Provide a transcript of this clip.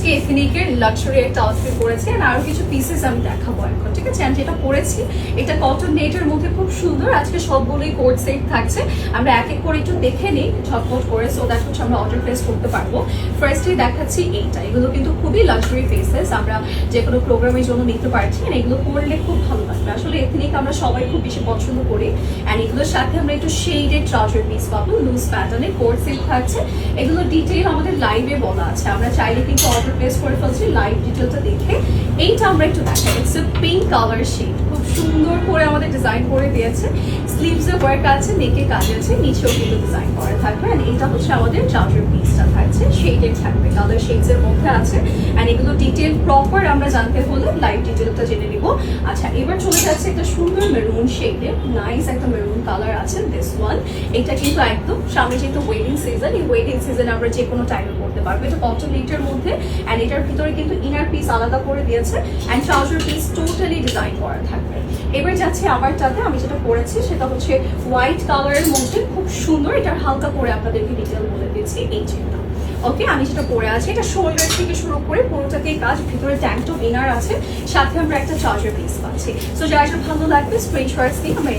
আজকে এথনিকের লাক্সারি একটা আউটফিট পরেছি আর আরো কিছু পিসেস আমি দেখাবো এখন, ঠিক আছে? আমি যেটা পরেছি এটা কটন নেটের মধ্যে খুব সুন্দর। আজকে সবগুলোই কোট সেট থাকছে, আমরা এক এক করে একটু দেখে নিই ঝটপট করে, সো দ্যাট হচ্ছে আমরা অর্ডার প্লেস করতে পারবো। ফার্স্টে দেখাচ্ছি এইটা, এগুলো কিন্তু খুবই লাক্সারি পিসেস, আমরা যে কোনো প্রোগ্রামের জন্য নিতে পারছি। আর এগুলো পরলে খুব ভালো লাগবে। আসলে এথনিক আমরা সবাই খুব বেশি পছন্দ করি। অ্যান্ড এগুলোর সাথে আমরা একটু শেডেড ট্রাউজার পিস পাবো, লুজ প্যাটার্নে কোট সেট থাকছে। এগুলো ডিটেইল আমাদের লাইভে বলা আছে, আমরা চাইলে কিন্তু অর্ডার প্লেস করে ফেলছি লাইভ ডিটেলটা দেখে। এইটা আমরা একটু দেখাই, it's a pink colour shade, খুব সুন্দর করে আমাদের ডিজাইন করে দিয়েছে। স্লিভসে ওয়ার্ক আছে, নেকে কাজ আছে, নিচেও কিন্তু ডিজাইন করা থাকবে। অ্যান্ড এটা হচ্ছে আমাদের ট্রাউজার পিসটা থাকছে, শেডেড থাকবে, কালার শেডসের মধ্যে আছে। অ্যান্ড এগুলো ডিটেল প্রপার আমরা জানতে হলে লাইভ ডিটেলটা জেনে নিব। আচ্ছা, এবার চলে যাচ্ছে একটা সুন্দর মেরুন শেডে, নাইস একটা মেরুন কালার আছে দিস ওয়ান। এটা কিন্তু একদম সামনে যেহেতু ওয়েডিং সিজন, এই ওয়েডিং সিজনে আমরা যে কোনো টাইমে পড়তে পারবো। এটা কটন নেটের মধ্যে, অ্যান্ড এটার ভিতরে কিন্তু ইনার পিস আলাদা করে দিয়েছে, and trouser piece totally design করা থাকবে। এবার যাচ্ছে আমারটাতে, আমি যেটা পরেছি সেটা হচ্ছে হোয়াইট কালারের মধ্যে, খুব সুন্দর। এটার হালকা করে আপনাদেরকে ডিটেল বলে দিচ্ছি এই যেটা। ওকে, আমি যেটা পরে আছি এটা শোল্ডার থেকে শুরু করে পুরোটাকেই কাজ, ভিতরে ট্যাঙ্ক টপ ইনার আছে, সাথে আমরা একটা ট্রাউজার পিস পাচ্ছি। সো যার ভালো লাগবে স্ক্রিনশট দিয়ে আমরা